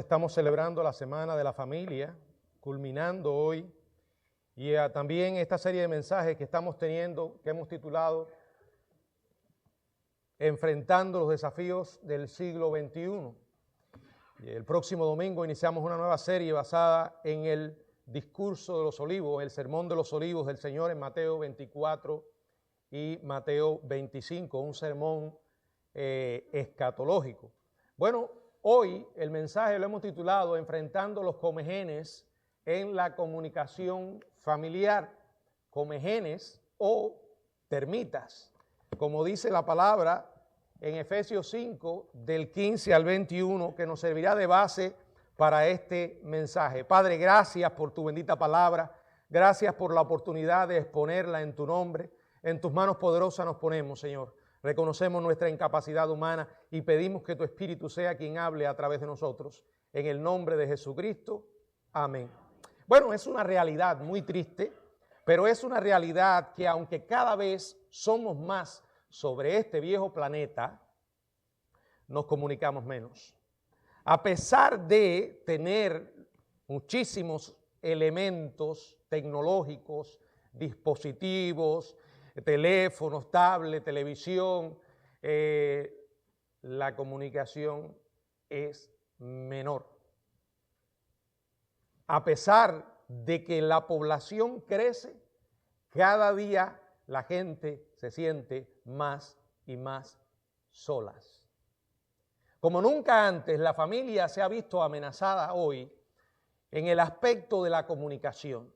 estamos celebrando la Semana de la Familia, culminando hoy, y también esta serie de mensajes que estamos teniendo, que hemos titulado Enfrentando los desafíos del siglo XXI. Y el próximo domingo iniciamos una nueva serie basada en el discurso de los olivos, el sermón de los olivos del Señor en Mateo 24 y Mateo 25, un sermón escatológico. Bueno, hoy el mensaje lo hemos titulado Enfrentando los comegenes en la comunicación familiar, comegenes o termitas, como dice la palabra en Efesios 5, del 15 al 21, que nos servirá de base para este mensaje. Padre, gracias por tu bendita palabra, gracias por la oportunidad de exponerla en tu nombre. En tus manos poderosas nos ponemos, Señor. Reconocemos nuestra incapacidad humana y pedimos que tu Espíritu sea quien hable a través de nosotros. En el nombre de Jesucristo, amén. Bueno, es una realidad muy triste, pero es una realidad que aunque cada vez somos más sobre este viejo planeta, nos comunicamos menos. A pesar de tener muchísimos elementos tecnológicos, dispositivos, teléfonos, tablet, televisión, la comunicación es menor. A pesar de que la población crece, cada día la gente se siente más y más solas. Como nunca antes, la familia se ha visto amenazada hoy en el aspecto de la comunicación.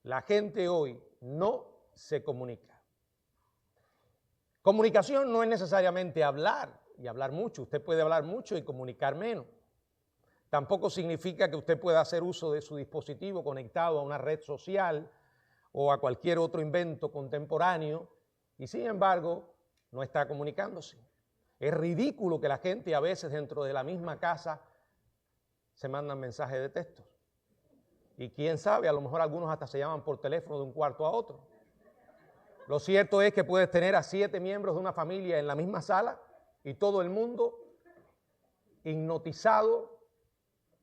La gente hoy no se comunica. Comunicación no es necesariamente hablar y hablar mucho. Usted puede hablar mucho y comunicar menos. Tampoco significa que usted pueda hacer uso de su dispositivo conectado a una red social o a cualquier otro invento contemporáneo y sin embargo no está comunicándose. Es ridículo que la gente a veces dentro de la misma casa se mandan mensajes de texto. Y quién sabe, a lo mejor algunos hasta se llaman por teléfono de un cuarto a otro. Lo cierto es que puedes tener a 7 miembros de una familia en la misma sala y todo el mundo hipnotizado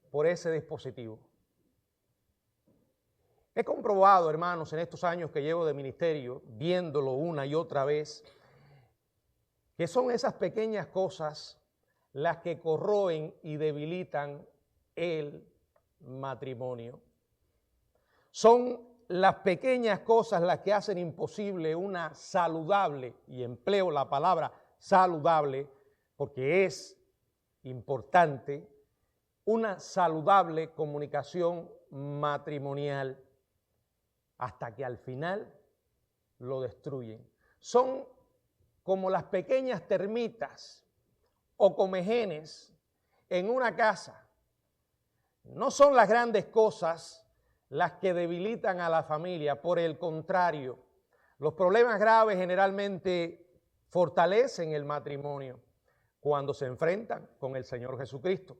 por ese dispositivo. He comprobado, hermanos, en estos años que llevo de ministerio, viéndolo una y otra vez, que son esas pequeñas cosas las que corroen y debilitan el matrimonio. Son las pequeñas cosas las que hacen imposible una saludable, y empleo la palabra saludable porque es importante, una saludable comunicación matrimonial, hasta que al final lo destruyen. Son como las pequeñas termitas o comegenes en una casa. No son las grandes cosas las que debilitan a la familia, por el contrario, los problemas graves generalmente fortalecen el matrimonio cuando se enfrentan con el Señor Jesucristo.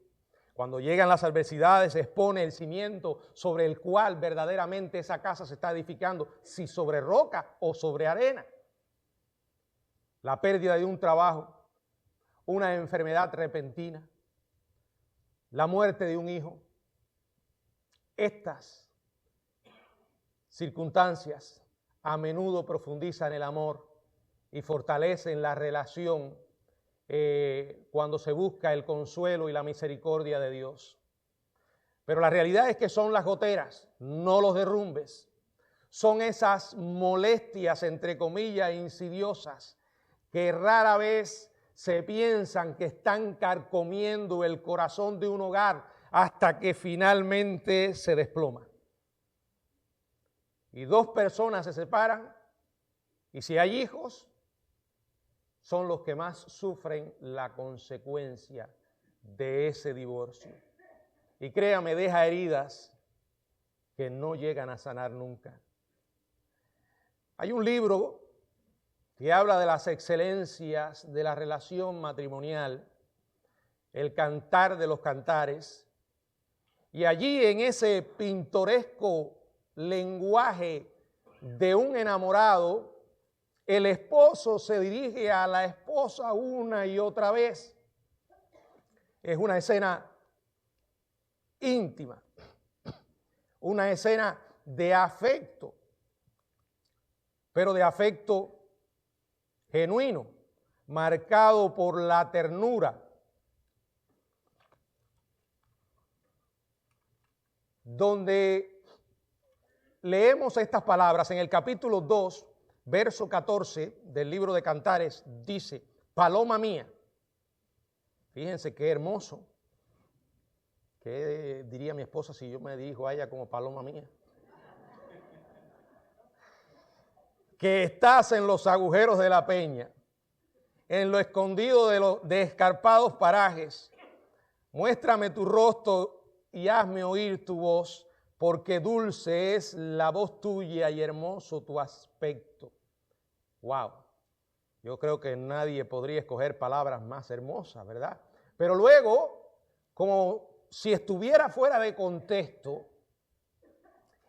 Cuando llegan las adversidades se expone el cimiento sobre el cual verdaderamente esa casa se está edificando, si sobre roca o sobre arena. La pérdida de un trabajo, una enfermedad repentina, la muerte de un hijo. Estas circunstancias a menudo profundizan el amor y fortalecen la relación cuando se busca el consuelo y la misericordia de Dios. Pero la realidad es que son las goteras, no los derrumbes. Son esas molestias, entre comillas, insidiosas, que rara vez se piensan que están carcomiendo el corazón de un hogar hasta que finalmente se desploma. Y 2 personas se separan y si hay hijos, son los que más sufren la consecuencia de ese divorcio. Y créame, deja heridas que no llegan a sanar nunca. Hay un libro que habla de las excelencias de la relación matrimonial, El Cantar de los Cantares, y allí en ese pintoresco lenguaje de un enamorado, el esposo se dirige a la esposa una y otra vez. Es una escena íntima, una escena de afecto, pero de afecto genuino, marcado por la ternura, donde leemos estas palabras en el capítulo 2, verso 14 del libro de Cantares, dice: paloma mía. Fíjense qué hermoso. ¿Qué diría mi esposa si yo me dirijo a ella como paloma mía? Que estás en los agujeros de la peña, en lo escondido de los escarpados parajes. Muéstrame tu rostro y hazme oír tu voz, porque dulce es la voz tuya y hermoso tu aspecto. Wow. Yo creo que nadie podría escoger palabras más hermosas, ¿verdad? Pero luego, como si estuviera fuera de contexto,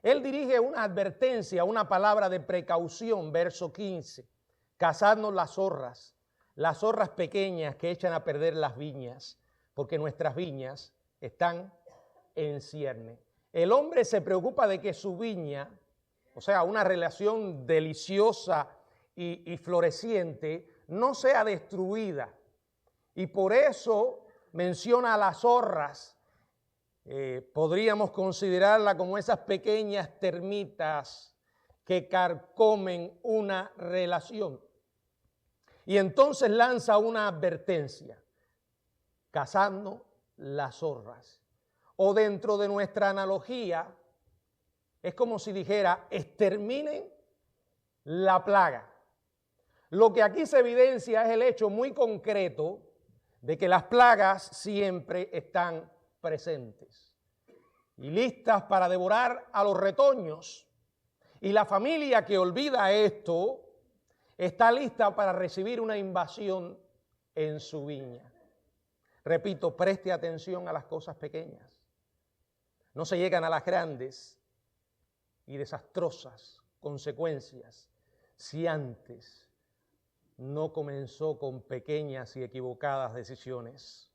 él dirige una advertencia, una palabra de precaución, verso 15. Cazadnos las zorras pequeñas que echan a perder las viñas, porque nuestras viñas están en cierne. El hombre se preocupa de que su viña, o sea, una relación deliciosa y floreciente, no sea destruida. Y por eso menciona a las zorras. Podríamos considerarla como esas pequeñas termitas que carcomen una relación. Y entonces lanza una advertencia: cazando las zorras. O dentro de nuestra analogía, es como si dijera: exterminen la plaga. Lo que aquí se evidencia es el hecho muy concreto de que las plagas siempre están presentes y listas para devorar a los retoños. Y la familia que olvida esto está lista para recibir una invasión en su viña. Repito, preste atención a las cosas pequeñas. No se llegan a las grandes y desastrosas consecuencias si antes no comenzó con pequeñas y equivocadas decisiones.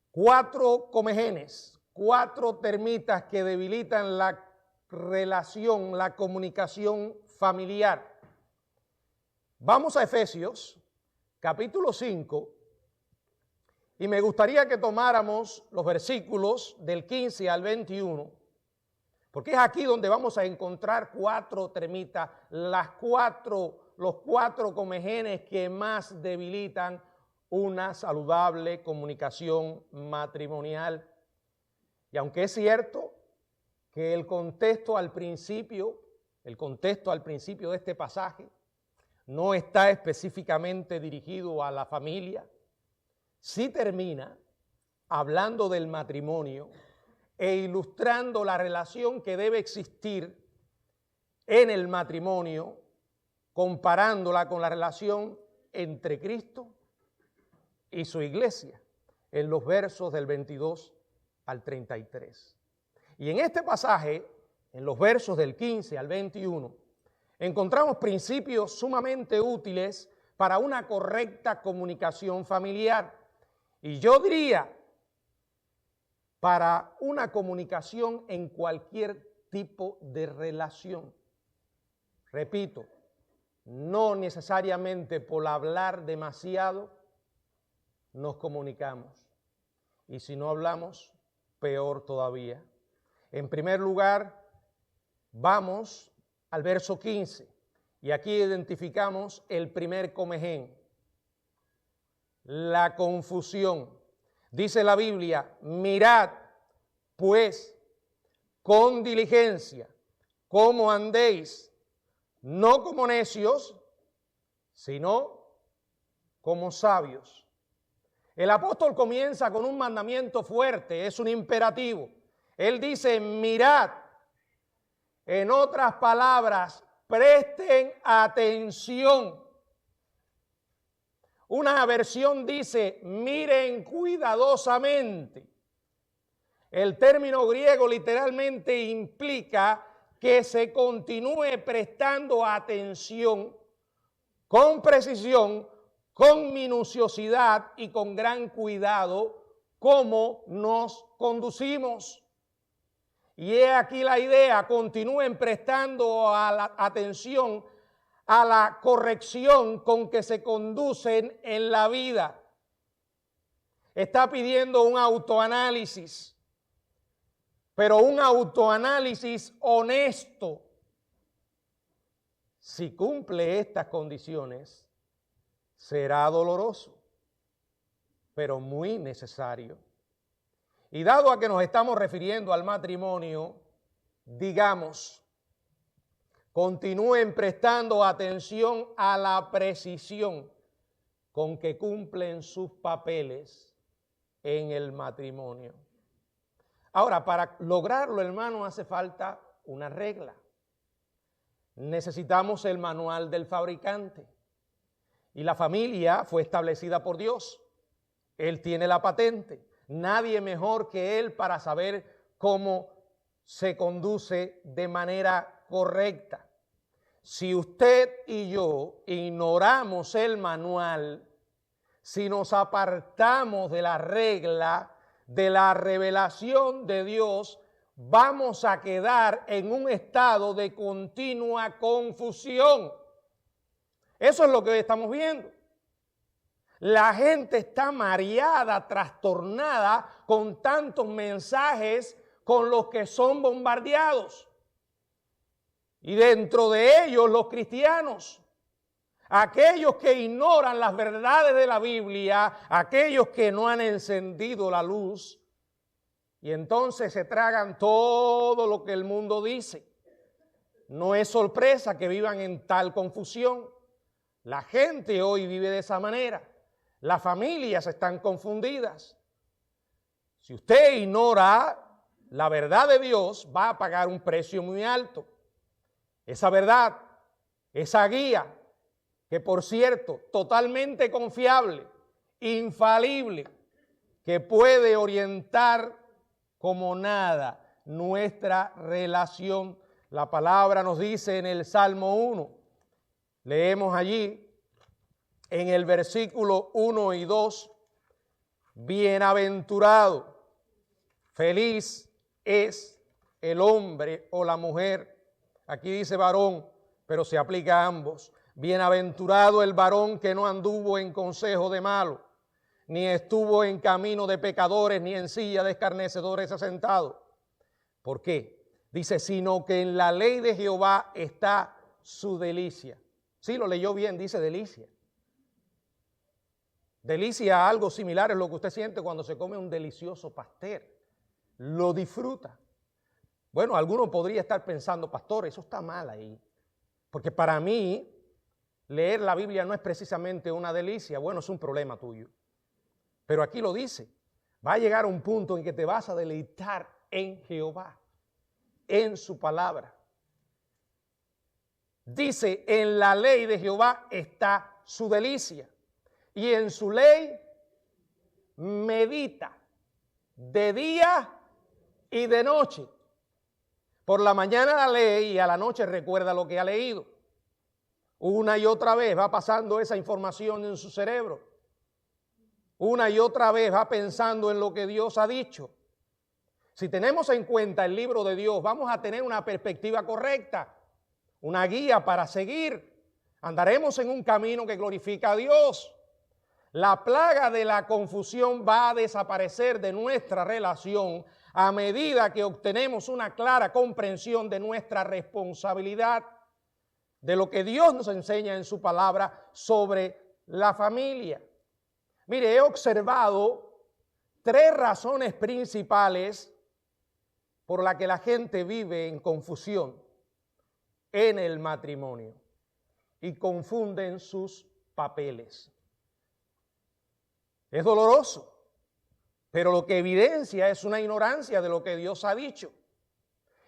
4 comegenes, 4 termitas que debilitan la relación, la comunicación familiar. Vamos a Efesios, capítulo 5, y me gustaría que tomáramos los versículos del 15 al 21, porque es aquí donde vamos a encontrar 4 termitas, los 4 comegenes que más debilitan una saludable comunicación matrimonial. Y aunque es cierto que el contexto al principio de este pasaje no está específicamente dirigido a la familia, sí termina hablando del matrimonio e ilustrando la relación que debe existir en el matrimonio, comparándola con la relación entre Cristo y su iglesia, en los versos del 22 al 33. Y en este pasaje, en los versos del 15 al 21, encontramos principios sumamente útiles para una correcta comunicación familiar. Y yo diría, para una comunicación en cualquier tipo de relación. Repito, no necesariamente por hablar demasiado nos comunicamos. Y si no hablamos, peor todavía. En primer lugar, vamos al verso 15. Y aquí identificamos el primer comején: la confusión. Dice la Biblia: mirad, pues, con diligencia, cómo andéis, no como necios, sino como sabios. El apóstol comienza con un mandamiento fuerte, es un imperativo. Él dice: mirad. En otras palabras, presten atención. Una versión dice: miren cuidadosamente. El término griego literalmente implica que se continúe prestando atención con precisión, con minuciosidad y con gran cuidado cómo nos conducimos. Y he aquí la idea: continúen prestando atención a la corrección con que se conducen en la vida. Está pidiendo un autoanálisis, pero un autoanálisis honesto. Si cumple estas condiciones, será doloroso, pero muy necesario. Y dado a que nos estamos refiriendo al matrimonio, digamos, continúen prestando atención a la precisión con que cumplen sus papeles en el matrimonio. Ahora, para lograrlo, hermano, hace falta una regla. Necesitamos el manual del fabricante. Y la familia fue establecida por Dios. Él tiene la patente. Nadie mejor que Él para saber cómo se conduce de manera correcta. Si usted y yo ignoramos el manual, si nos apartamos de la regla, de la revelación de Dios, vamos a quedar en un estado de continua confusión. Eso es lo que hoy estamos viendo. La gente está mareada, trastornada con tantos mensajes con los que son bombardeados. Y dentro de ellos los cristianos, aquellos que ignoran las verdades de la Biblia, aquellos que no han encendido la luz, y entonces se tragan todo lo que el mundo dice. No es sorpresa que vivan en tal confusión. La gente hoy vive de esa manera. Las familias están confundidas. Si usted ignora la verdad de Dios, va a pagar un precio muy alto. Esa verdad, esa guía, que por cierto, totalmente confiable, infalible, que puede orientar como nada nuestra relación. La palabra nos dice en el Salmo 1, leemos allí en el versículo 1 y 2, bienaventurado, feliz es el hombre o la mujer. Aquí dice varón, pero se aplica a ambos. Bienaventurado el varón que no anduvo en consejo de malo, ni estuvo en camino de pecadores, ni en silla de escarnecedores asentado. ¿Por qué? Dice, sino que en la ley de Jehová está su delicia. Sí, lo leyó bien, dice delicia. Delicia, algo similar es lo que usted siente cuando se come un delicioso pastel. Lo disfruta. Bueno, alguno podría estar pensando, pastor, eso está mal ahí. Porque para mí, leer la Biblia no es precisamente una delicia. Bueno, es un problema tuyo. Pero aquí lo dice. Va a llegar un punto en que te vas a deleitar en Jehová, en su palabra. Dice, en la ley de Jehová está su delicia. Y en su ley medita de día y de noche. Por la mañana la lee y a la noche recuerda lo que ha leído. Una y otra vez va pasando esa información en su cerebro. Una y otra vez va pensando en lo que Dios ha dicho. Si tenemos en cuenta el libro de Dios, vamos a tener una perspectiva correcta, una guía para seguir. Andaremos en un camino que glorifica a Dios. La plaga de la confusión va a desaparecer de nuestra relación a medida que obtenemos una clara comprensión de nuestra responsabilidad, de lo que Dios nos enseña en su palabra sobre la familia. Mire, he observado 3 razones principales por las que la gente vive en confusión en el matrimonio y confunden sus papeles. Es doloroso, pero lo que evidencia es una ignorancia de lo que Dios ha dicho.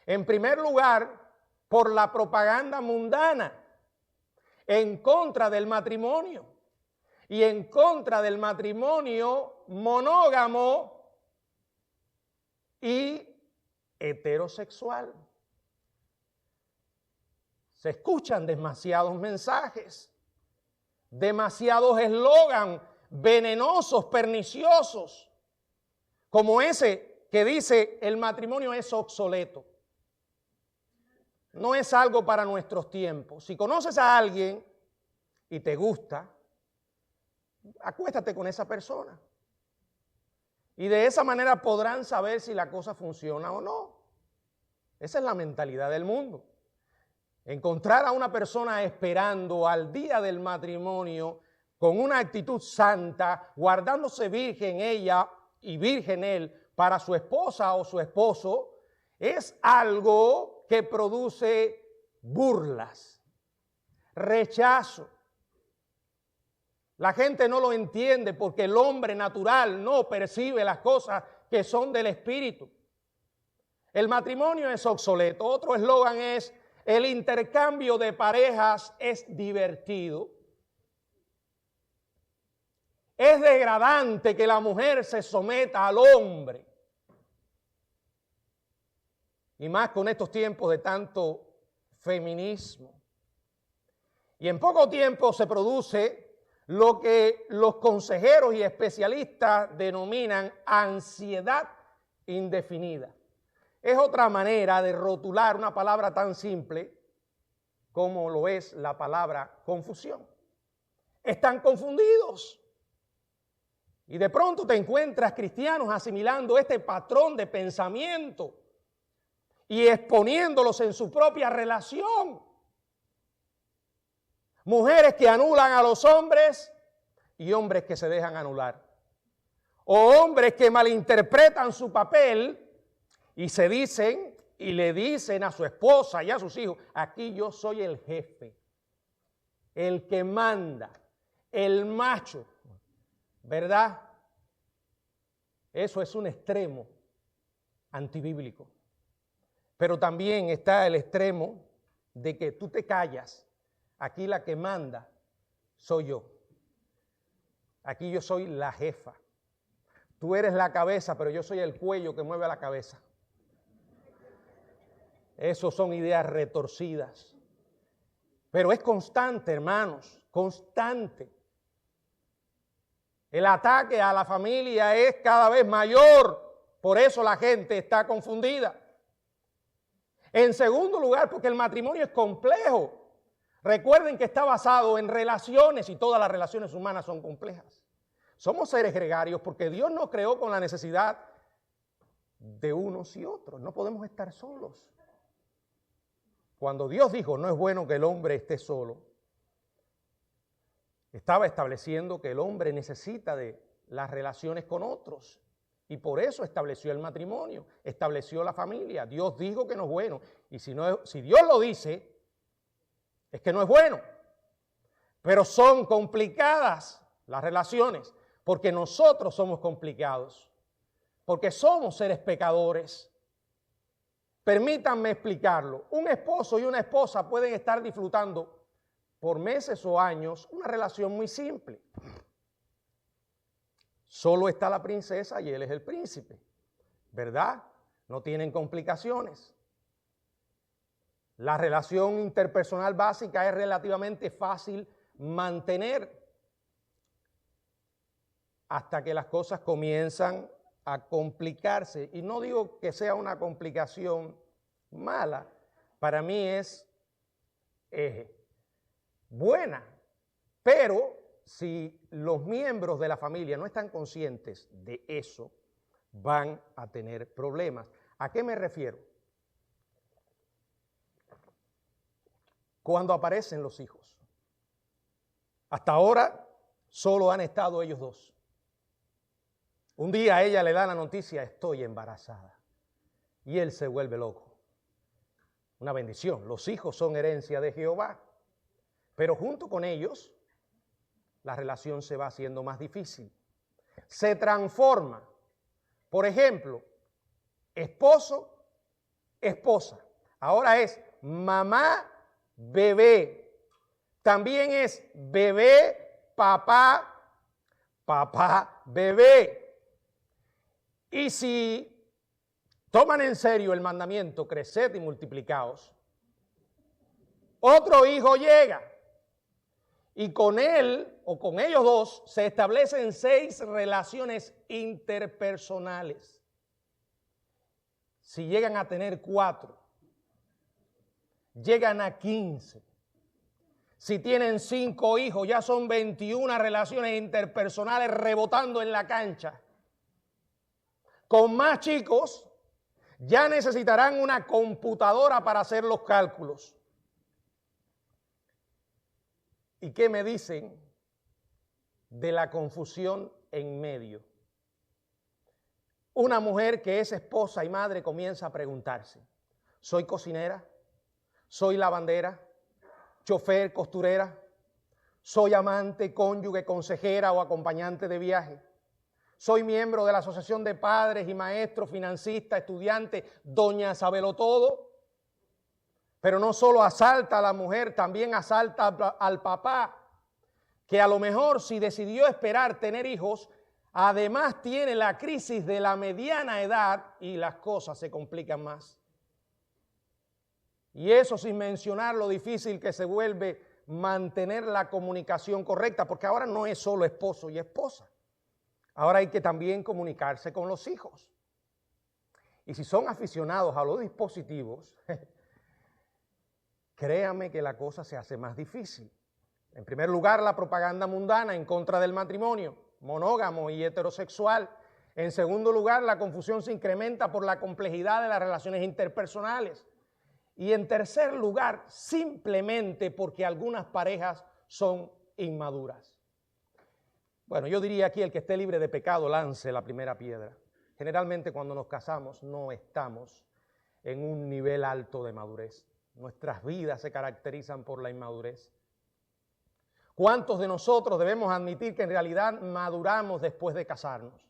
En primer lugar, por la propaganda mundana en contra del matrimonio y en contra del matrimonio monógamo y heterosexual. Se escuchan demasiados mensajes, demasiados eslogan venenosos, perniciosos, como ese que dice el matrimonio es obsoleto. No es algo para nuestros tiempos. Si conoces a alguien y te gusta, acuéstate con esa persona. Y de esa manera podrán saber si la cosa funciona o no. Esa es la mentalidad del mundo. Encontrar a una persona esperando al día del matrimonio con una actitud santa, guardándose virgen ella y virgen él para su esposa o su esposo, es algo que produce burlas, rechazo. La gente no lo entiende porque el hombre natural no percibe las cosas que son del espíritu. El matrimonio es obsoleto. Otro eslogan es: el intercambio de parejas es divertido. Es degradante que la mujer se someta al hombre. Y más con estos tiempos de tanto feminismo. Y en poco tiempo se produce lo que los consejeros y especialistas denominan ansiedad indefinida. Es otra manera de rotular una palabra tan simple como lo es la palabra confusión. Están confundidos. Y de pronto te encuentras cristianos asimilando este patrón de pensamiento y exponiéndolos en su propia relación. Mujeres que anulan a los hombres y hombres que se dejan anular. O hombres que malinterpretan su papel y se dicen y le dicen a su esposa y a sus hijos: aquí yo soy el jefe, el que manda, el macho, ¿verdad? Eso es un extremo antibíblico. Pero también está el extremo de que tú te callas. Aquí la que manda soy yo. Aquí yo soy la jefa. Tú eres la cabeza, pero yo soy el cuello que mueve a la cabeza. Esos son ideas retorcidas. Pero es constante, hermanos, constante. El ataque a la familia es cada vez mayor. Por eso la gente está confundida. En segundo lugar, porque el matrimonio es complejo. Recuerden que está basado en relaciones y todas las relaciones humanas son complejas. Somos seres gregarios porque Dios nos creó con la necesidad de unos y otros. No podemos estar solos. Cuando Dios dijo: no es bueno que el hombre esté solo, estaba estableciendo que el hombre necesita de las relaciones con otros. Y por eso estableció el matrimonio, estableció la familia. Dios dijo que no es bueno. Y si Dios lo dice, es que no es bueno. Pero son complicadas las relaciones, porque nosotros somos complicados, porque somos seres pecadores. Permítanme explicarlo. Un esposo y una esposa pueden estar disfrutando por meses o años una relación muy simple. Solo está la princesa y él es el príncipe, ¿verdad? No tienen complicaciones. La relación interpersonal básica es relativamente fácil mantener hasta que las cosas comienzan a complicarse. Y no digo que sea una complicación mala, para mí es buena, pero si los miembros de la familia no están conscientes de eso, van a tener problemas. ¿A qué me refiero? Cuando aparecen los hijos. Hasta ahora solo han estado ellos dos. Un día ella le da la noticia: estoy embarazada. Y él se vuelve loco. Una bendición. Los hijos son herencia de Jehová. Pero junto con ellos, la relación se va haciendo más difícil. Se transforma. Por ejemplo, esposo, esposa. Ahora es mamá, bebé. También es bebé, papá, papá, bebé. Y si toman en serio el mandamiento, creced y multiplicaos, otro hijo llega. Y con él o con ellos dos se establecen 6 relaciones interpersonales. Si llegan a tener 4, llegan a 15. Si tienen 5 hijos, ya son 21 relaciones interpersonales rebotando en la cancha. Con más chicos, ya necesitarán una computadora para hacer los cálculos. ¿Y qué me dicen de la confusión en medio? Una mujer que es esposa y madre comienza a preguntarse: ¿soy cocinera? ¿Soy lavandera? ¿Chofer, costurera? ¿Soy amante, cónyuge, consejera o acompañante de viaje? ¿Soy miembro de la Asociación de Padres y Maestros, financista, estudiante, doña Sabelotodo? Pero no solo asalta a la mujer, también asalta al papá, que a lo mejor si decidió esperar tener hijos, además tiene la crisis de la mediana edad y las cosas se complican más. Y eso sin mencionar lo difícil que se vuelve mantener la comunicación correcta, porque ahora no es solo esposo y esposa. Ahora hay que también comunicarse con los hijos. Y si son aficionados a los dispositivos, créame que la cosa se hace más difícil. En primer lugar, la propaganda mundana en contra del matrimonio, monógamo y heterosexual. En segundo lugar, la confusión se incrementa por la complejidad de las relaciones interpersonales. Y en tercer lugar, simplemente porque algunas parejas son inmaduras. Bueno, yo diría aquí: el que esté libre de pecado lance la primera piedra. Generalmente cuando nos casamos no estamos en un nivel alto de madurez. Nuestras vidas se caracterizan por la inmadurez. ¿Cuántos de nosotros debemos admitir que en realidad maduramos después de casarnos?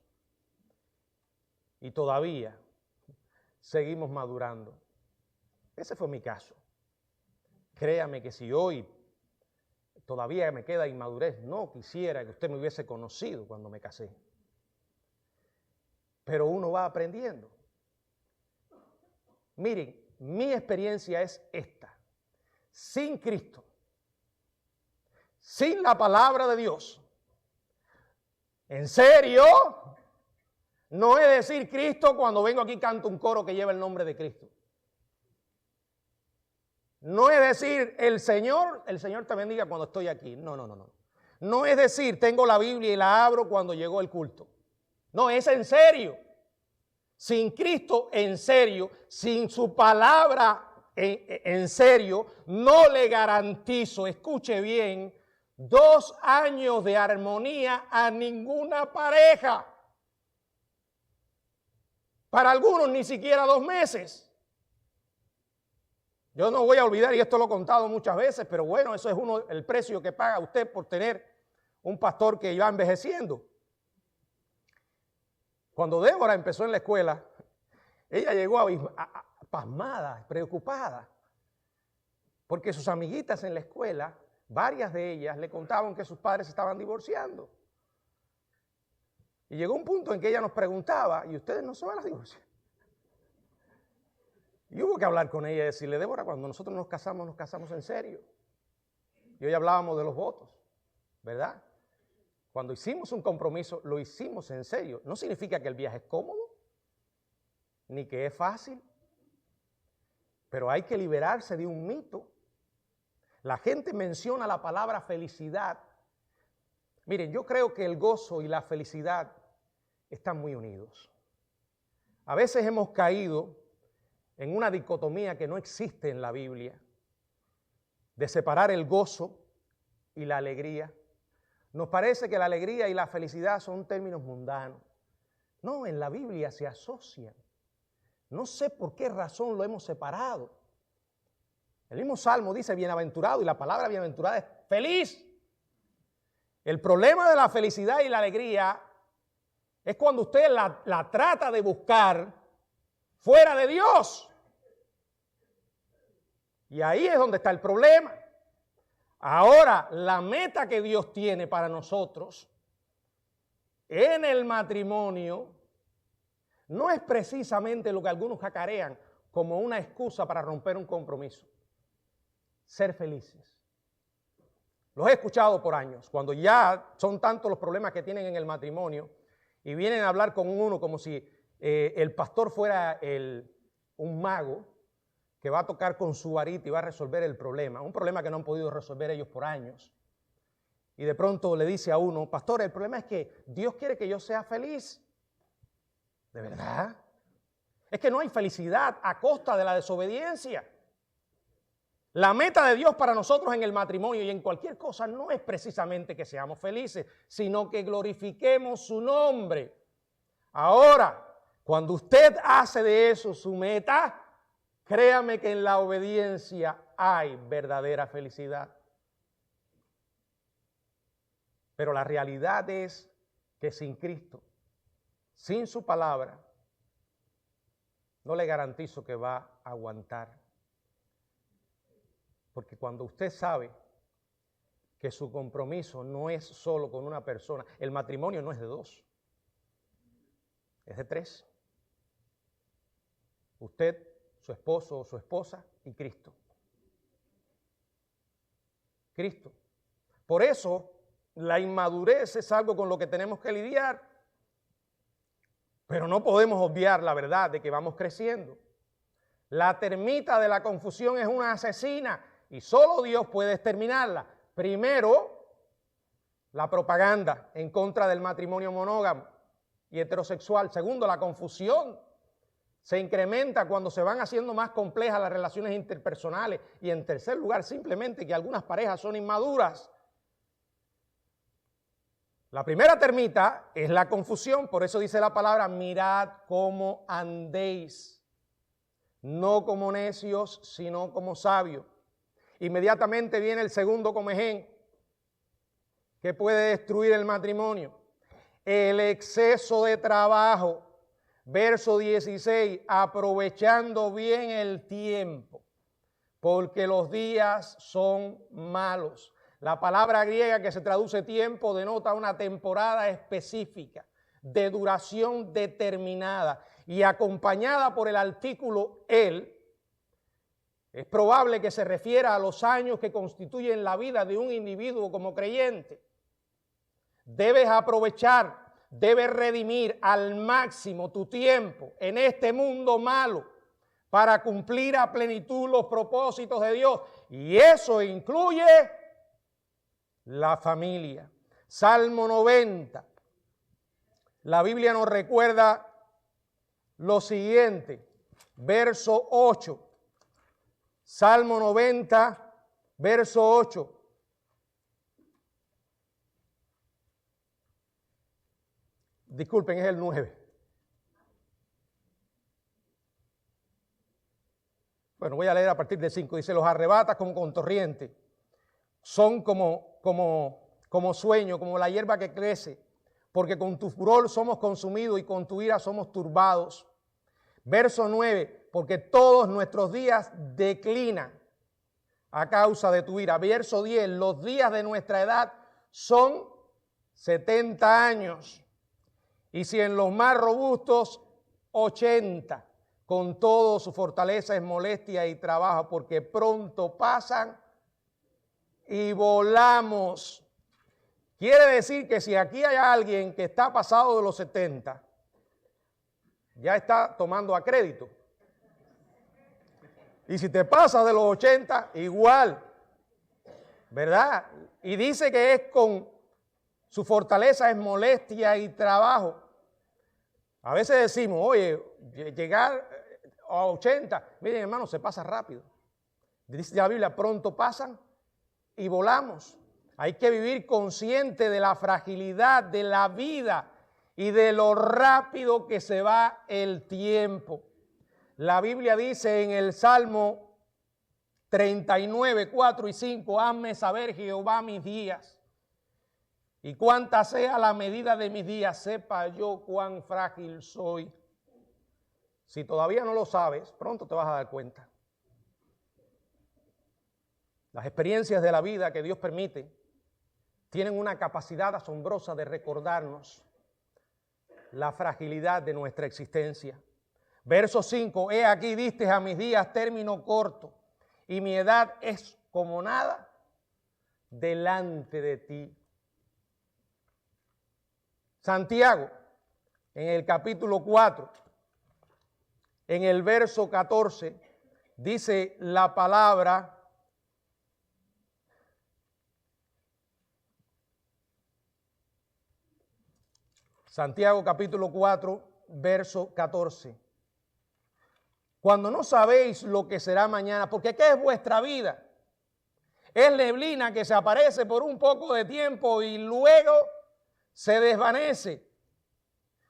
Y todavía seguimos madurando. Ese fue mi caso. Créame que si hoy todavía me queda inmadurez, no quisiera que usted me hubiese conocido cuando me casé. Pero uno va aprendiendo. Miren, mi experiencia es esta. Sin Cristo, sin la palabra de Dios, ¿en serio? No es decir Cristo cuando vengo aquí canto un coro que lleva el nombre de Cristo. No es decir el Señor te bendiga cuando estoy aquí. No. No es decir tengo la Biblia y la abro cuando llegó el culto. No, es en serio. Sin Cristo en serio, sin su palabra en serio, no le garantizo, escuche bien, 2 años de armonía a ninguna pareja. Para algunos ni siquiera 2 meses. Yo no voy a olvidar, y esto lo he contado muchas veces, pero bueno, eso es el precio que paga usted por tener un pastor que va envejeciendo. Cuando Débora empezó en la escuela, ella llegó pasmada, preocupada, porque sus amiguitas en la escuela, varias de ellas le contaban que sus padres se estaban divorciando. Y llegó un punto en que ella nos preguntaba: ¿y ustedes no se van a divorciar? Y hubo que hablar con ella y decirle: Débora, cuando nosotros nos casamos en serio. Y hoy hablábamos de los votos, ¿verdad? Cuando hicimos un compromiso, lo hicimos en serio. No significa que el viaje es cómodo, ni que es fácil, pero hay que liberarse de un mito. La gente menciona la palabra felicidad. Miren, yo creo que el gozo y la felicidad están muy unidos. A veces hemos caído en una dicotomía que no existe en la Biblia, de separar el gozo y la alegría. Nos parece que la alegría y la felicidad son términos mundanos. No, en la Biblia se asocian. No sé por qué razón lo hemos separado. El mismo Salmo dice bienaventurado, y la palabra bienaventurada es feliz. El problema de la felicidad y la alegría es cuando usted la trata de buscar fuera de Dios. Y ahí es donde está el problema. Ahora, la meta que Dios tiene para nosotros en el matrimonio no es precisamente lo que algunos cacarean como una excusa para romper un compromiso. Ser felices. Los he escuchado por años, cuando ya son tantos los problemas que tienen en el matrimonio y vienen a hablar con uno como si el pastor fuera un mago que va a tocar con su varita y va a resolver el problema, un problema que no han podido resolver ellos por años. Y de pronto le dice a uno, pastor, el problema es que Dios quiere que yo sea feliz. ¿De verdad? Es que no hay felicidad a costa de la desobediencia. La meta de Dios para nosotros en el matrimonio y en cualquier cosa no es precisamente que seamos felices, sino que glorifiquemos su nombre. Ahora, cuando usted hace de eso su meta, créame que en la obediencia hay verdadera felicidad. Pero la realidad es que sin Cristo, sin su palabra, no le garantizo que va a aguantar. Porque cuando usted sabe que su compromiso no es solo con una persona, el matrimonio no es de dos, es de tres. Usted, su esposo o su esposa y Cristo. Cristo. Por eso, la inmadurez es algo con lo que tenemos que lidiar, pero no podemos obviar la verdad de que vamos creciendo. La termita de la confusión es una asesina y solo Dios puede exterminarla. Primero, la propaganda en contra del matrimonio monógamo y heterosexual. Segundo, la confusión se incrementa cuando se van haciendo más complejas las relaciones interpersonales. Y en tercer lugar, simplemente que algunas parejas son inmaduras. La primera termita es la confusión, por eso dice la palabra, mirad cómo andéis, no como necios, sino como sabios. Inmediatamente viene el segundo comején, que puede destruir el matrimonio. El exceso de trabajo, verso 16, aprovechando bien el tiempo, porque los días son malos. La palabra griega que se traduce tiempo denota una temporada específica, de duración determinada y acompañada por el artículo el. Es probable que se refiera a los años que constituyen la vida de un individuo como creyente. Debes aprovechar, debes redimir al máximo tu tiempo en este mundo malo para cumplir a plenitud los propósitos de Dios. Y eso incluye la familia. Salmo 90. La Biblia nos recuerda lo siguiente, verso 8. Salmo 90, verso 8. Disculpen, es el 9. Bueno, voy a leer a partir del 5. Dice, los arrebatas como con torriente. Son como sueño, como la hierba que crece. Porque con tu furor somos consumidos y con tu ira somos turbados. Verso 9. Porque todos nuestros días declinan a causa de tu ira. Verso 10. Los días de nuestra edad son 70 años. Y si en los más robustos, 80. Con todo su fortaleza es molestia y trabajo, porque pronto pasan y volamos. Quiere decir que si aquí hay alguien que está pasado de los 70, ya está tomando a crédito. Y si te pasas de los 80, igual, ¿verdad? Y dice que es con su fortaleza es molestia y trabajo. A veces decimos, oye, llegar a 80, miren hermano, se pasa rápido. Dice la Biblia, pronto pasan y volamos. Hay que vivir consciente de la fragilidad de la vida y de lo rápido que se va el tiempo. La Biblia dice en el Salmo 39, 4 y 5, hazme saber, Jehová, mis días, y cuánta sea la medida de mis días, sepa yo cuán frágil soy. Si todavía no lo sabes, pronto te vas a dar cuenta. Las experiencias de la vida que Dios permite tienen una capacidad asombrosa de recordarnos la fragilidad de nuestra existencia. Verso 5, he aquí diste a mis días término corto, y mi edad es como nada. delante de ti. Santiago, en el capítulo 4, en el verso 14, dice la palabra: Santiago capítulo 4, verso 14. Cuando no sabéis lo que será mañana, porque ¿qué es vuestra vida? Es neblina que se aparece por un poco de tiempo y luego se desvanece.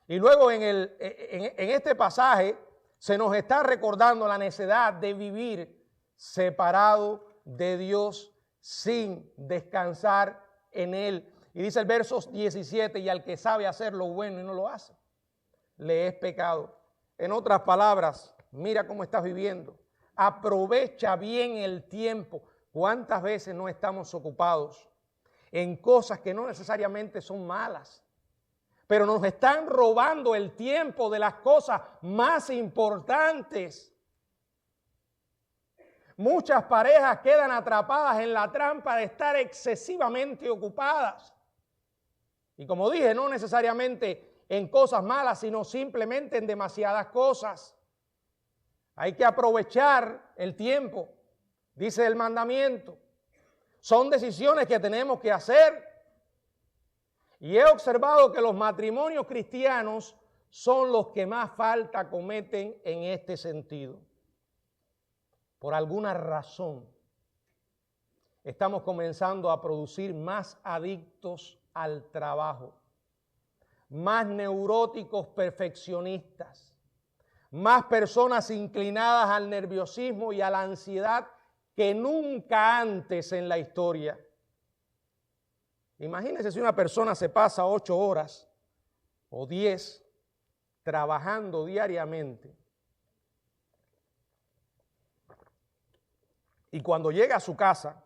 Y luego en este pasaje se nos está recordando la necesidad de vivir separado de Dios sin descansar en Él. Y dice el verso 17, y al que sabe hacer lo bueno y no lo hace, le es pecado. En otras palabras, mira cómo estás viviendo. Aprovecha bien el tiempo. ¿Cuántas veces no estamos ocupados en cosas que no necesariamente son malas, pero nos están robando el tiempo de las cosas más importantes? Muchas parejas quedan atrapadas en la trampa de estar excesivamente ocupadas. Y como dije, no necesariamente en cosas malas, sino simplemente en demasiadas cosas. Hay que aprovechar el tiempo, dice el mandamiento. Son decisiones que tenemos que hacer. Y he observado que los matrimonios cristianos son los que más falta cometen en este sentido. Por alguna razón, estamos comenzando a producir más adictos al trabajo, más neuróticos perfeccionistas, más personas inclinadas al nerviosismo y a la ansiedad que nunca antes en la historia. Imagínense si una persona se pasa 8 horas o 10 trabajando diariamente y cuando llega a su casa,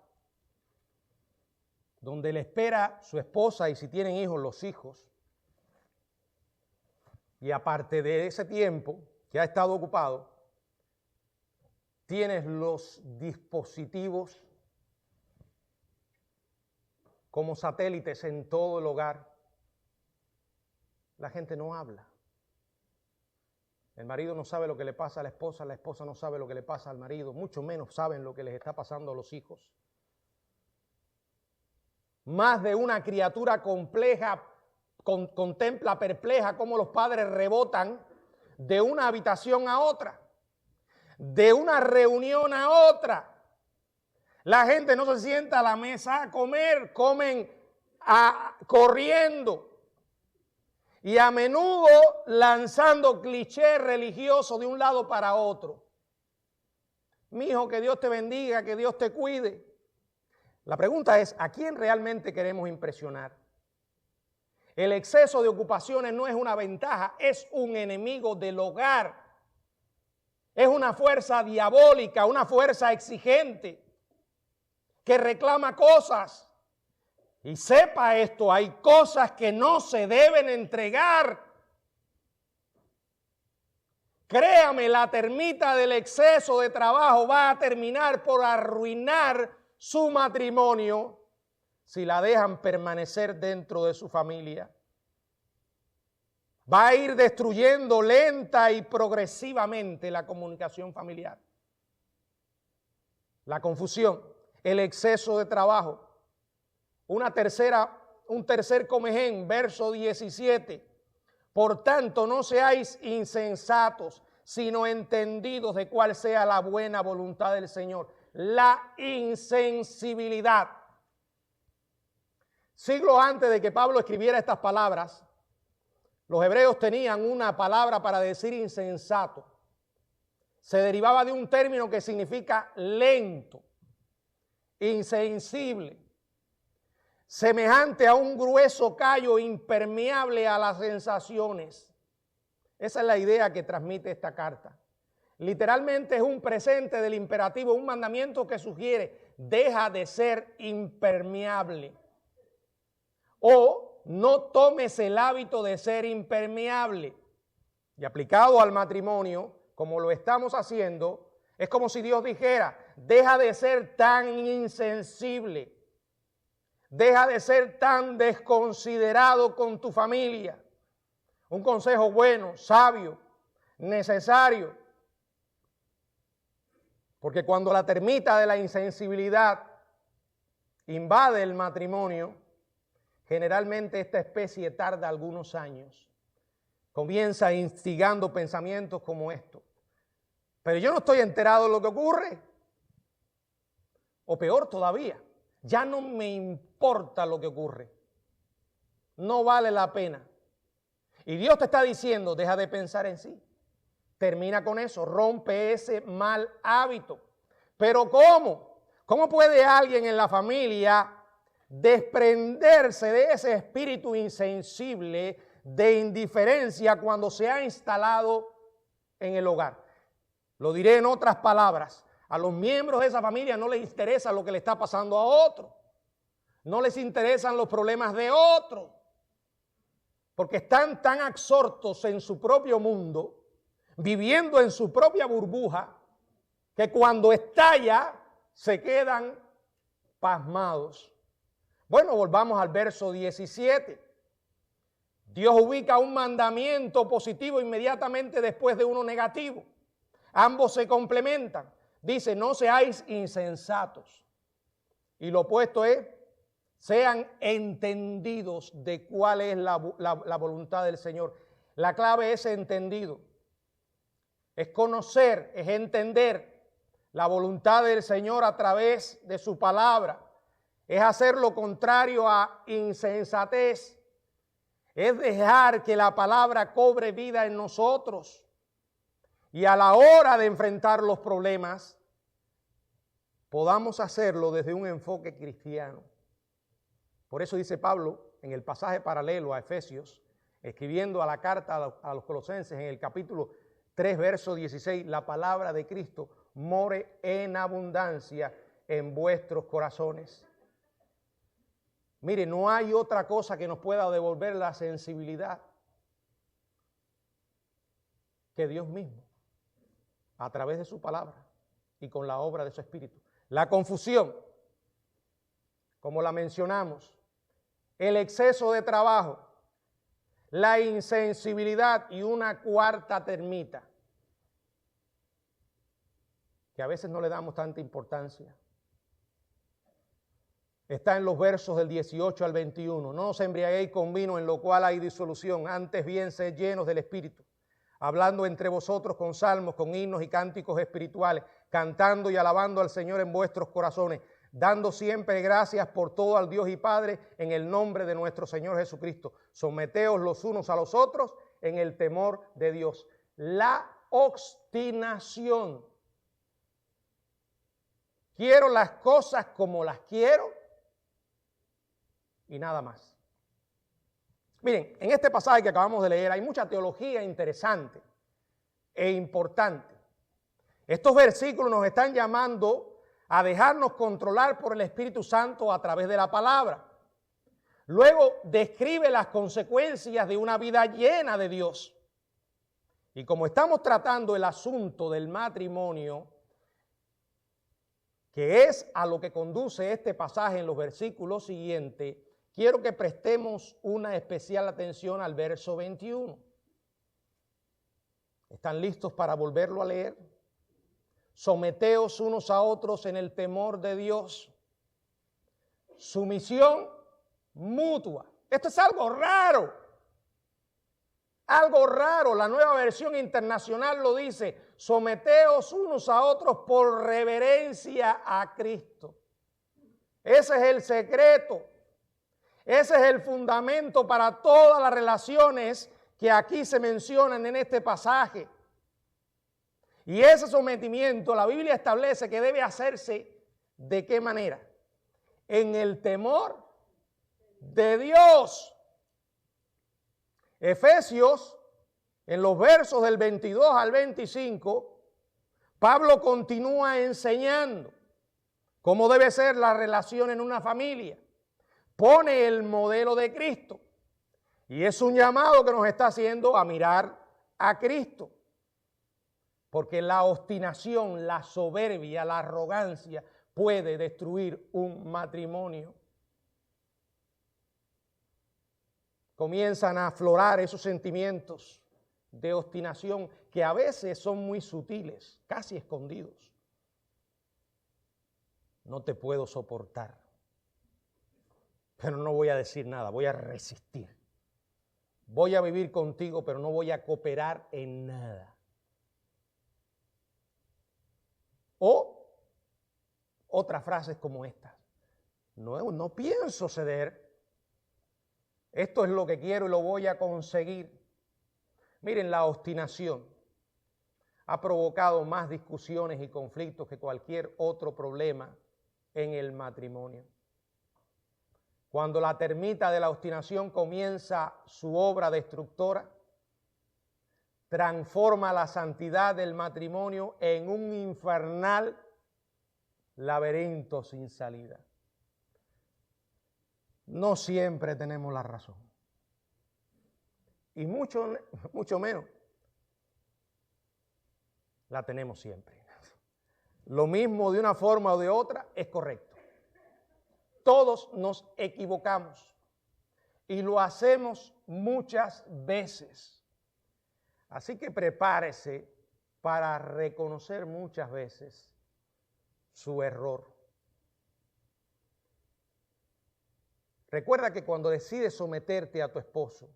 donde le espera su esposa y si tienen hijos, los hijos, y aparte de ese tiempo que ha estado ocupado, tienes los dispositivos como satélites en todo el hogar. La gente no habla. El marido no sabe lo que le pasa a la esposa no sabe lo que le pasa al marido, mucho menos saben lo que les está pasando a los hijos. Más de una criatura compleja contempla perpleja cómo los padres rebotan de una habitación a otra, de una reunión a otra. La gente no se sienta a la mesa a comer, comen corriendo y a menudo lanzando clichés religiosos de un lado para otro. Mijo, que Dios te bendiga, que Dios te cuide. La pregunta es, ¿a quién realmente queremos impresionar? El exceso de ocupaciones no es una ventaja, es un enemigo del hogar. Es una fuerza diabólica, una fuerza exigente que reclama cosas. Y sepa esto, hay cosas que no se deben entregar. Créame, la termita del exceso de trabajo va a terminar por arruinar su matrimonio si la dejan permanecer dentro de su familia. Va a ir destruyendo lenta y progresivamente la comunicación familiar. La confusión, el exceso de trabajo. Un tercer comején, verso 17. Por tanto, no seáis insensatos, sino entendidos de cuál sea la buena voluntad del Señor. La insensibilidad. Siglos antes de que Pablo escribiera estas palabras, los hebreos tenían una palabra para decir insensato. Se derivaba de un término que significa lento, insensible, semejante a un grueso callo impermeable a las sensaciones. Esa es la idea que transmite esta carta. Literalmente es un presente del imperativo, un mandamiento que sugiere, deja de ser impermeable. O no tomes el hábito de ser impermeable. Y aplicado al matrimonio, como lo estamos haciendo, es como si Dios dijera, deja de ser tan insensible. Deja de ser tan desconsiderado con tu familia. Un consejo bueno, sabio, necesario. Porque cuando la termita de la insensibilidad invade el matrimonio, generalmente esta especie tarda algunos años. Comienza instigando pensamientos como estos. Pero yo no estoy enterado de lo que ocurre. O peor todavía, ya no me importa lo que ocurre. No vale la pena. Y Dios te está diciendo, deja de pensar en sí. Termina con eso, rompe ese mal hábito. Pero ¿cómo? ¿Cómo puede alguien en la familia desprenderse de ese espíritu insensible de indiferencia cuando se ha instalado en el hogar? Lo diré en otras palabras. A los miembros de esa familia no les interesa lo que le está pasando a otro. No les interesan los problemas de otro. Porque están tan absortos en su propio mundo, viviendo en su propia burbuja, que cuando estalla se quedan pasmados. Bueno, volvamos al verso 17. Dios ubica un mandamiento positivo inmediatamente después de uno negativo. Ambos se complementan. Dice, no seáis insensatos. Y lo opuesto es, sean entendidos de cuál es la voluntad del Señor. La clave es entendido. Es conocer, es entender la voluntad del Señor a través de su palabra. Es hacer lo contrario a insensatez. Es dejar que la palabra cobre vida en nosotros. Y a la hora de enfrentar los problemas, podamos hacerlo desde un enfoque cristiano. Por eso dice Pablo en el pasaje paralelo a Efesios, escribiendo a la carta a los Colosenses en el capítulo 3, verso 16, la palabra de Cristo more en abundancia en vuestros corazones. Mire, no hay otra cosa que nos pueda devolver la sensibilidad que Dios mismo, a través de su palabra y con la obra de su Espíritu. La confusión, como la mencionamos, el exceso de trabajo, la insensibilidad y una cuarta termita, que a veces no le damos tanta importancia. Está en los versos del 18 al 21. No os embriaguéis con vino en lo cual hay disolución, antes bien sed llenos del Espíritu, hablando entre vosotros con salmos, con himnos y cánticos espirituales, cantando y alabando al Señor en vuestros corazones, dando siempre gracias por todo al Dios y Padre en el nombre de nuestro Señor Jesucristo. Someteos los unos a los otros en el temor de Dios. La obstinación. Quiero las cosas como las quiero y nada más. Miren, en este pasaje que acabamos de leer hay mucha teología interesante e importante. Estos versículos nos están llamando a dejarnos controlar por el Espíritu Santo a través de la palabra. Luego describe las consecuencias de una vida llena de Dios. Y como estamos tratando el asunto del matrimonio, que es a lo que conduce este pasaje en los versículos siguientes, quiero que prestemos una especial atención al verso 21. ¿Están listos para volverlo a leer? Someteos unos a otros en el temor de Dios. Sumisión mutua. Esto es algo raro. Algo raro. La Nueva Versión Internacional lo dice. Someteos unos a otros por reverencia a Cristo. Ese es el secreto. Ese es el fundamento para todas las relaciones que aquí se mencionan en este pasaje. Y ese sometimiento, la Biblia establece que debe hacerse ¿de qué manera? En el temor de Dios. Efesios, en los versos del 22 al 25, Pablo continúa enseñando cómo debe ser la relación en una familia. Pone el modelo de Cristo. Y es un llamado que nos está haciendo a mirar a Cristo. Porque la obstinación, la soberbia, la arrogancia puede destruir un matrimonio. comienzan a aflorar esos sentimientos de obstinación que a veces son muy sutiles, casi escondidos. No te puedo soportar, pero no voy a decir nada, voy a resistir. Voy a vivir contigo, pero no voy a cooperar en nada. O otras frases como estas. No pienso ceder. Esto es lo que quiero y lo voy a conseguir. Miren, la obstinación ha provocado más discusiones y conflictos que cualquier otro problema en el matrimonio. Cuando la termita de la obstinación comienza su obra destructora, transforma la santidad del matrimonio en un infernal laberinto sin salida. No siempre tenemos la razón. Y mucho menos la tenemos siempre. Lo mismo de una forma o de otra es correcto. Todos nos equivocamos y lo hacemos muchas veces. Así que prepárese para reconocer muchas veces su error. Recuerda que cuando decides someterte a tu esposo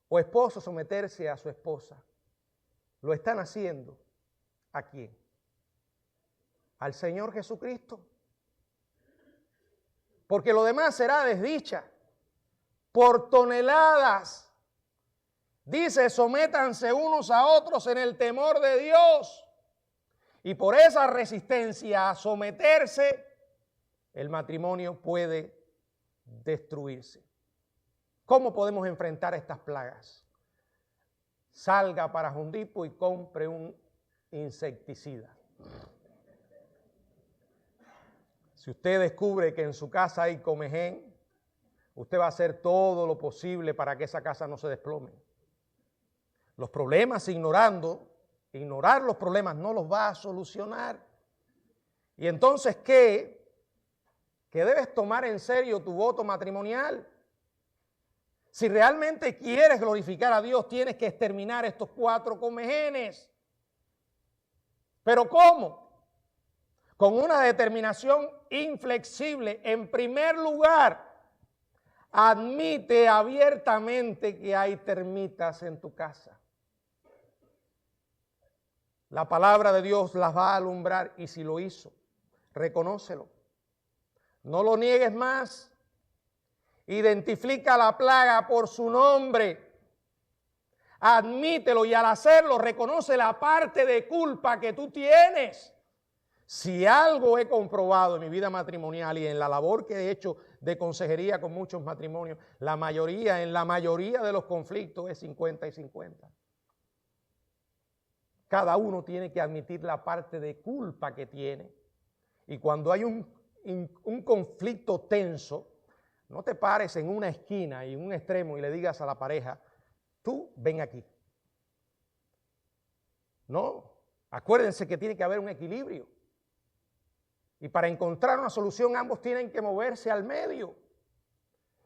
o esposo someterse a su esposa, lo están haciendo ¿a quién? Al Señor Jesucristo. Porque lo demás será desdicha. Por toneladas. Dice, sométanse unos a otros en el temor de Dios. Y por esa resistencia a someterse, el matrimonio puede destruirse. ¿Cómo podemos enfrentar estas plagas? Salga para Home Depot y compre un insecticida. Si usted descubre que en su casa hay comején, usted va a hacer todo lo posible para que esa casa no se desplome. Los problemas ignorar los problemas no los va a solucionar. Y entonces, ¿qué? Que debes tomar en serio tu voto matrimonial. Si realmente quieres glorificar a Dios, tienes que exterminar estos 4 comejenes. ¿Pero cómo? Con una determinación inflexible. En primer lugar, admite abiertamente que hay termitas en tu casa. La palabra de Dios las va a alumbrar y si lo hizo, reconócelo. No lo niegues más. Identifica la plaga por su nombre. Admítelo y al hacerlo reconoce la parte de culpa que tú tienes. Si algo he comprobado en mi vida matrimonial y en la labor que he hecho de consejería con muchos matrimonios, en la mayoría de los conflictos es 50 y 50. Cada uno tiene que admitir la parte de culpa que tiene. Y cuando hay un conflicto tenso, no te pares en una esquina y en un extremo y le digas a la pareja, tú ven aquí. No, acuérdense que tiene que haber un equilibrio. Y para encontrar una solución ambos tienen que moverse al medio.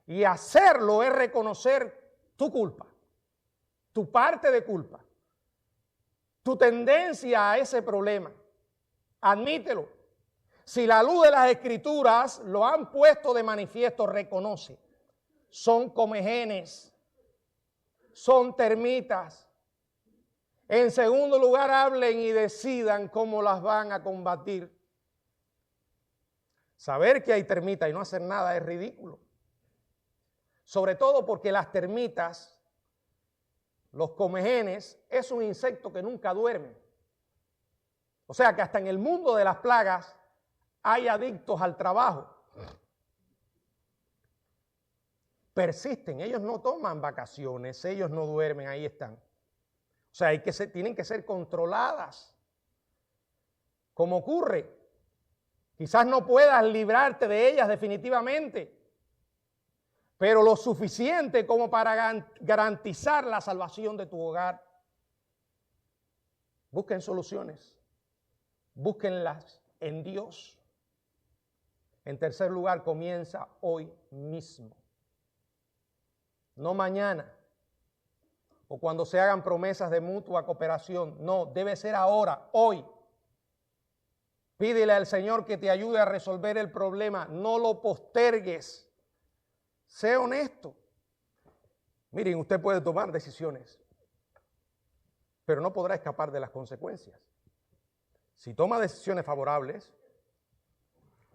Y hacerlo es reconocer tu culpa, tu parte de culpa, tu tendencia a ese problema. Admítelo. Si la luz de las Escrituras lo han puesto de manifiesto, reconoce. Son comejenes, son termitas. En segundo lugar, hablen y decidan cómo las van a combatir. Saber que hay termitas y no hacer nada es ridículo. Sobre todo porque las termitas, los comejenes, es un insecto que nunca duerme. O sea que hasta en el mundo de las plagas hay adictos al trabajo. Persisten, ellos no toman vacaciones, ellos no duermen, ahí están. O sea, tienen que ser controladas. Como ocurre, quizás no puedas librarte de ellas definitivamente, pero lo suficiente como para garantizar la salvación de tu hogar. Busquen soluciones, búsquenlas en Dios. En tercer lugar, comienza hoy mismo. no mañana, o cuando se hagan promesas de mutua cooperación. No, debe ser ahora, hoy. Pídele al Señor que te ayude a resolver el problema, no lo postergues. Sé honesto. Miren, usted puede tomar decisiones, pero no podrá escapar de las consecuencias. Si toma decisiones favorables,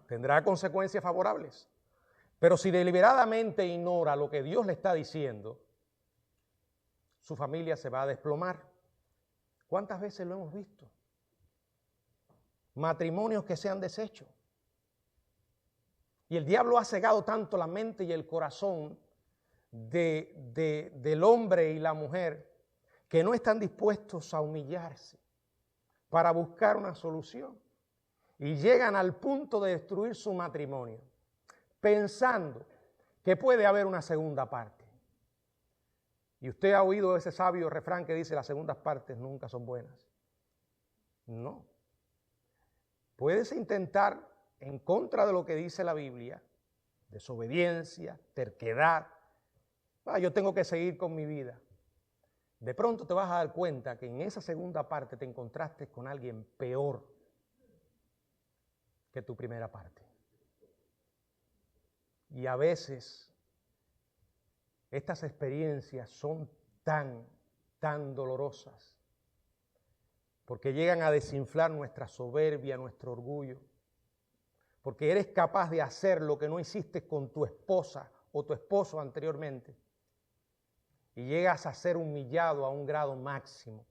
tendrá consecuencias favorables. Pero si deliberadamente ignora lo que Dios le está diciendo, su familia se va a desplomar. ¿Cuántas veces lo hemos visto? Matrimonios que se han deshecho. Y el diablo ha cegado tanto la mente y el corazón del hombre y la mujer que no están dispuestos a humillarse para buscar una solución. Y llegan al punto de destruir su matrimonio, pensando que puede haber una segunda parte. Y usted ha oído ese sabio refrán que dice: las segundas partes nunca son buenas. No. Puedes intentar, en contra de lo que dice la Biblia, desobediencia, terquedad. Yo tengo que seguir con mi vida. De pronto te vas a dar cuenta que en esa segunda parte te encontraste con alguien peor que tu primera parte. Y a veces estas experiencias son tan dolorosas, porque llegan a desinflar nuestra soberbia, nuestro orgullo, porque eres capaz de hacer lo que no hiciste con tu esposa o tu esposo anteriormente, y llegas a ser humillado a un grado máximo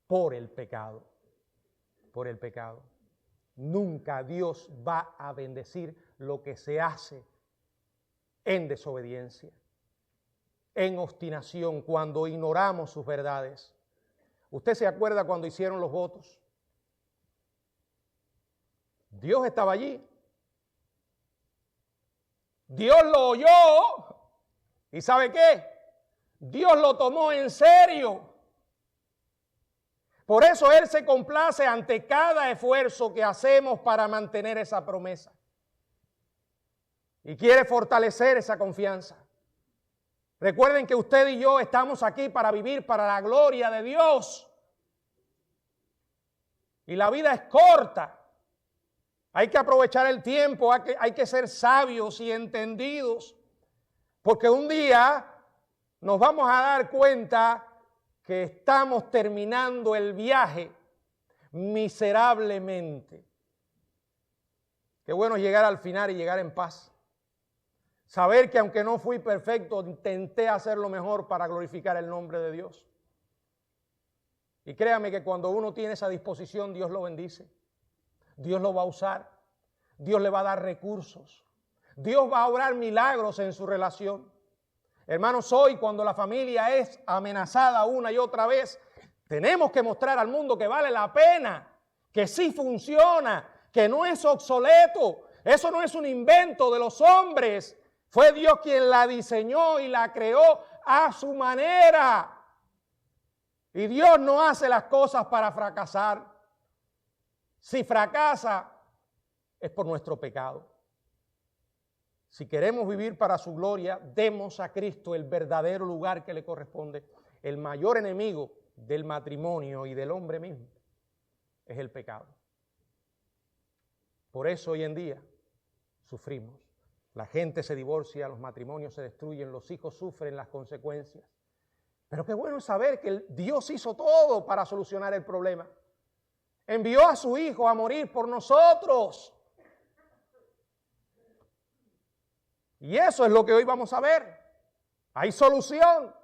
por el pecado, por el pecado. Nunca Dios va a bendecir lo que se hace en desobediencia, en obstinación, cuando ignoramos sus verdades. ¿Usted se acuerda cuando hicieron los votos? Dios estaba allí. Dios lo oyó. ¿Y sabe qué? Dios lo tomó en serio. Por eso Él se complace ante cada esfuerzo que hacemos para mantener esa promesa. Y quiere fortalecer esa confianza. Recuerden que usted y yo estamos aquí para vivir para la gloria de Dios. Y la vida es corta. Hay que aprovechar el tiempo, hay que ser sabios y entendidos. Porque un día nos vamos a dar cuenta que estamos terminando el viaje miserablemente. Qué bueno llegar al final y llegar en paz. Saber que aunque no fui perfecto, intenté hacer lo mejor para glorificar el nombre de Dios. Y créame que cuando uno tiene esa disposición, Dios lo bendice. Dios lo va a usar. Dios le va a dar recursos. Dios va a obrar milagros en su relación. Hermanos, hoy cuando la familia es amenazada una y otra vez, tenemos que mostrar al mundo que vale la pena, que sí funciona, que no es obsoleto. Eso no es un invento de los hombres. Fue Dios quien la diseñó y la creó a su manera. Y Dios no hace las cosas para fracasar. Si fracasa, es por nuestro pecado. Si queremos vivir para su gloria, demos a Cristo el verdadero lugar que le corresponde. El mayor enemigo del matrimonio y del hombre mismo es el pecado. Por eso hoy en día sufrimos. La gente se divorcia, los matrimonios se destruyen, los hijos sufren las consecuencias. Pero qué bueno saber que Dios hizo todo para solucionar el problema. Envió a su Hijo a morir por nosotros. Y eso es lo que hoy vamos a ver. Hay solución.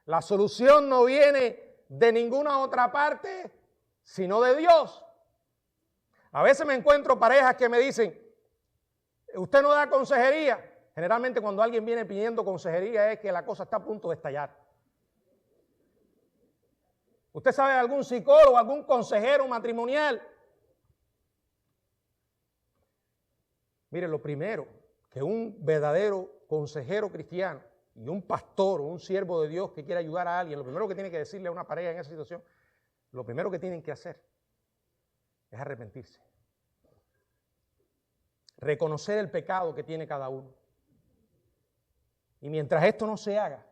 La solución no viene de ninguna otra parte, sino de Dios. A veces me encuentro parejas que me dicen: usted no da consejería. Generalmente cuando alguien viene pidiendo consejería es que la cosa está a punto de estallar. ¿Usted sabe de algún psicólogo, algún consejero matrimonial? Mire, lo primero que un verdadero consejero cristiano y un pastor o un siervo de Dios que quiere ayudar a alguien, lo primero que tiene que decirle a una pareja en esa situación, lo primero que tienen que hacer es arrepentirse. Reconocer el pecado que tiene cada uno. Y mientras esto no se haga,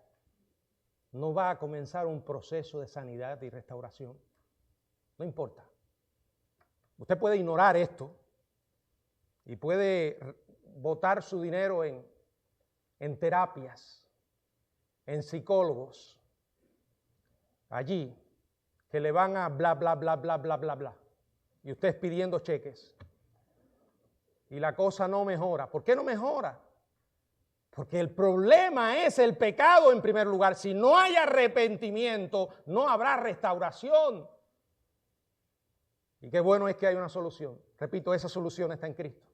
no va a comenzar un proceso de sanidad y restauración. No importa. Usted puede ignorar esto y puede botar su dinero en terapias, en psicólogos, allí, que le van a bla, bla, bla, bla, bla, bla, bla. Y usted pidiendo cheques. Y la cosa no mejora. ¿Por qué no mejora? Porque el problema es el pecado en primer lugar. Si no hay arrepentimiento, no habrá restauración. Y qué bueno es que hay una solución. Repito, esa solución está en Cristo.